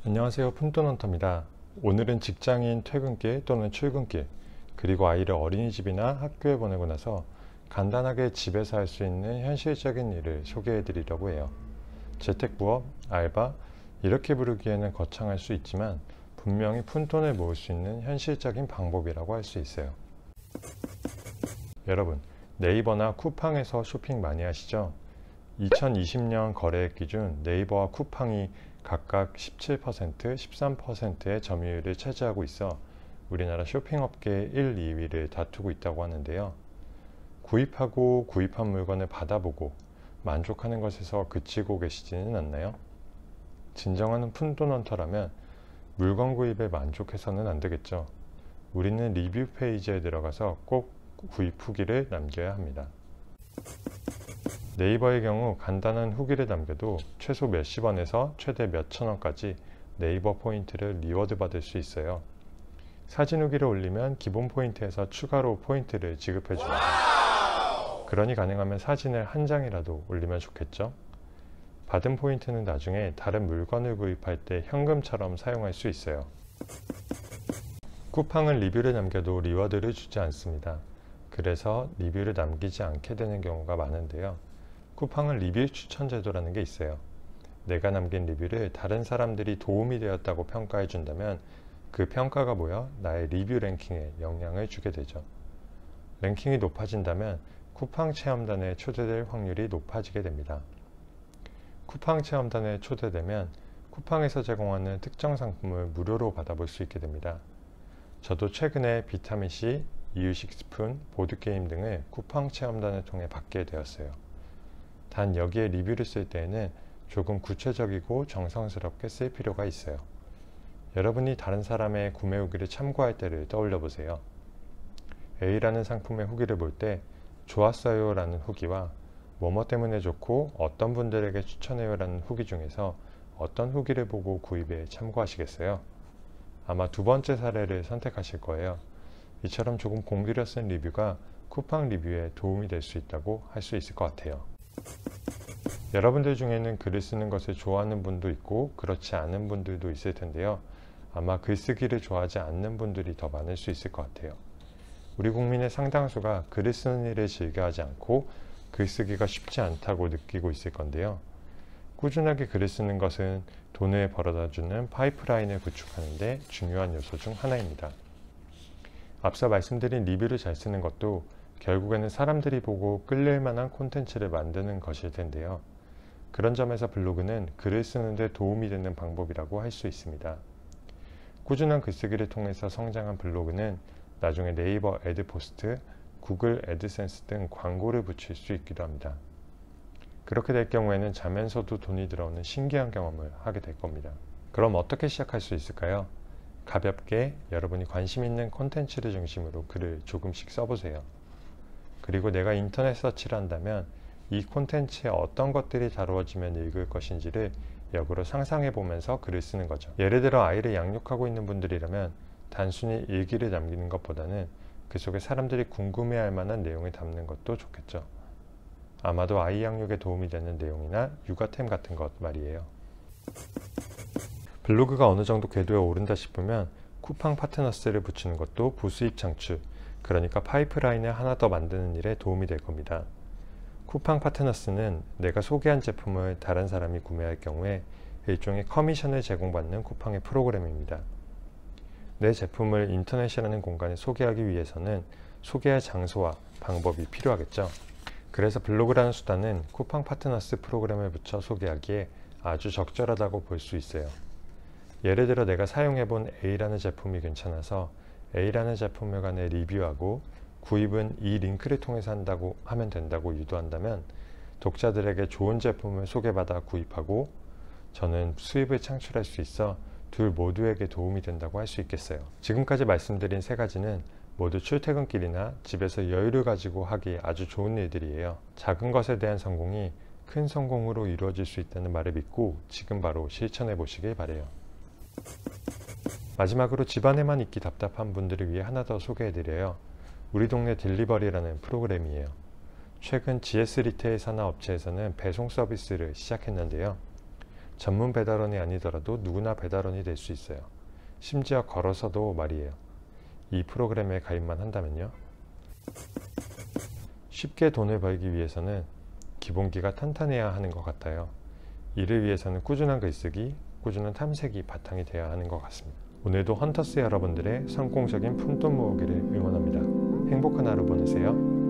안녕하세요. 푼돈헌터입니다. 오늘은 직장인 퇴근길 또는 출근길, 그리고 아이를 어린이집이나 학교에 보내고 나서 간단하게 집에서 할 수 있는 현실적인 일을 소개해 드리려고 해요. 재택부업, 알바, 이렇게 부르기에는 거창할 수 있지만 분명히 푼돈을 모을 수 있는 현실적인 방법이라고 할 수 있어요. 여러분, 네이버나 쿠팡에서 쇼핑 많이 하시죠? 2020년 거래액 기준 네이버와 쿠팡이 각각 17%, 13%의 점유율을 차지하고 있어 우리나라 쇼핑업계의 1, 2위를 다투고 있다고 하는데요. 구입하고 구입한 물건을 받아보고 만족하는 것에서 그치고 계시지는 않나요? 진정한 푼돈헌터라면 물건 구입에 만족해서는 안 되겠죠. 우리는 리뷰 페이지에 들어가서 꼭 구입 후기를 남겨야 합니다. 네이버의 경우 간단한 후기를 남겨도 최소 몇십 원에서 최대 몇천 원까지 네이버 포인트를 리워드 받을 수 있어요. 사진 후기를 올리면 기본 포인트에서 추가로 포인트를 지급해줍니다. 그러니 가능하면 사진을 한 장이라도 올리면 좋겠죠? 받은 포인트는 나중에 다른 물건을 구입할 때 현금처럼 사용할 수 있어요. 쿠팡은 리뷰를 남겨도 리워드를 주지 않습니다. 그래서 리뷰를 남기지 않게 되는 경우가 많은데요. 쿠팡은 리뷰 추천 제도라는 게 있어요. 내가 남긴 리뷰를 다른 사람들이 도움이 되었다고 평가해 준다면 그 평가가 모여 나의 리뷰 랭킹에 영향을 주게 되죠. 랭킹이 높아진다면 쿠팡 체험단에 초대될 확률이 높아지게 됩니다. 쿠팡 체험단에 초대되면 쿠팡에서 제공하는 특정 상품을 무료로 받아볼 수 있게 됩니다. 저도 최근에 비타민C, 이유식스푼, 보드게임 등을 쿠팡 체험단을 통해 받게 되었어요. 단 여기에 리뷰를 쓸 때에는 조금 구체적이고 정성스럽게 쓸 필요가 있어요. 여러분이 다른 사람의 구매 후기를 참고할 때를 떠올려 보세요. A라는 상품의 후기를 볼 때 좋았어요 라는 후기와 뭐뭐 때문에 좋고 어떤 분들에게 추천해요 라는 후기 중에서 어떤 후기를 보고 구입에 참고하시겠어요? 아마 두 번째 사례를 선택하실 거예요. 이처럼 조금 공들여 쓴 리뷰가 쿠팡 리뷰에 도움이 될 수 있다고 할 수 있을 것 같아요. 여러분들 중에는 글을 쓰는 것을 좋아하는 분도 있고 그렇지 않은 분들도 있을 텐데요. 아마 글쓰기를 좋아하지 않는 분들이 더 많을 수 있을 것 같아요. 우리 국민의 상당수가 글을 쓰는 일을 즐겨하지 않고 글쓰기가 쉽지 않다고 느끼고 있을 건데요. 꾸준하게 글을 쓰는 것은 돈을 벌어다주는 파이프라인을 구축하는 데 중요한 요소 중 하나입니다. 앞서 말씀드린 리뷰를 잘 쓰는 것도 결국에는 사람들이 보고 끌릴 만한 콘텐츠를 만드는 것일 텐데요. 그런 점에서 블로그는 글을 쓰는 데 도움이 되는 방법이라고 할 수 있습니다. 꾸준한 글쓰기를 통해서 성장한 블로그는 나중에 네이버 애드포스트, 구글 애드센스 등 광고를 붙일 수 있기도 합니다. 그렇게 될 경우에는 자면서도 돈이 들어오는 신기한 경험을 하게 될 겁니다. 그럼 어떻게 시작할 수 있을까요? 가볍게 여러분이 관심 있는 콘텐츠를 중심으로 글을 조금씩 써보세요. 그리고 내가 인터넷 서치를 한다면 이 콘텐츠에 어떤 것들이 다루어지면 읽을 것인지를 역으로 상상해 보면서 글을 쓰는 거죠. 예를 들어 아이를 양육하고 있는 분들이라면 단순히 일기를 남기는 것보다는 그 속에 사람들이 궁금해할 만한 내용을 담는 것도 좋겠죠. 아마도 아이 양육에 도움이 되는 내용이나 육아템 같은 것 말이에요. 블로그가 어느 정도 궤도에 오른다 싶으면 쿠팡 파트너스를 붙이는 것도 부수입 창출, 그러니까 파이프라인을 하나 더 만드는 일에 도움이 될 겁니다. 쿠팡 파트너스는 내가 소개한 제품을 다른 사람이 구매할 경우에 일종의 커미션을 제공받는 쿠팡의 프로그램입니다. 내 제품을 인터넷이라는 공간에 소개하기 위해서는 소개할 장소와 방법이 필요하겠죠. 그래서 블로그라는 수단은 쿠팡 파트너스 프로그램을 붙여 소개하기에 아주 적절하다고 볼 수 있어요. 예를 들어 내가 사용해본 A라는 제품이 괜찮아서 A라는 제품에 관해 리뷰하고 구입은 이 링크를 통해서 한다고 하면 된다고 유도한다면 독자들에게 좋은 제품을 소개받아 구입하고 저는 수입을 창출할 수 있어 둘 모두에게 도움이 된다고 할 수 있겠어요. 지금까지 말씀드린 세 가지는 모두 출퇴근길이나 집에서 여유를 가지고 하기 아주 좋은 일들이에요. 작은 것에 대한 성공이 큰 성공으로 이루어질 수 있다는 말을 믿고 지금 바로 실천해 보시길 바래요. 마지막으로 집안에만 있기 답답한 분들을 위해 하나 더 소개해 드려요. 우리 동네 딜리버리라는 프로그램이에요. 최근 GS 리테일 산하 업체에서는 배송 서비스를 시작했는데요. 전문 배달원이 아니더라도 누구나 배달원이 될 수 있어요. 심지어 걸어서도 말이에요. 이 프로그램에 가입만 한다면요. 쉽게 돈을 벌기 위해서는 기본기가 탄탄해야 하는 것 같아요. 이를 위해서는 꾸준한 글쓰기, 꾸준한 탐색이 바탕이 되어야 하는 것 같습니다. 오늘도 헌터스 여러분들의 성공적인 푼돈 모으기를 응원합니다. 행복한 하루 보내세요.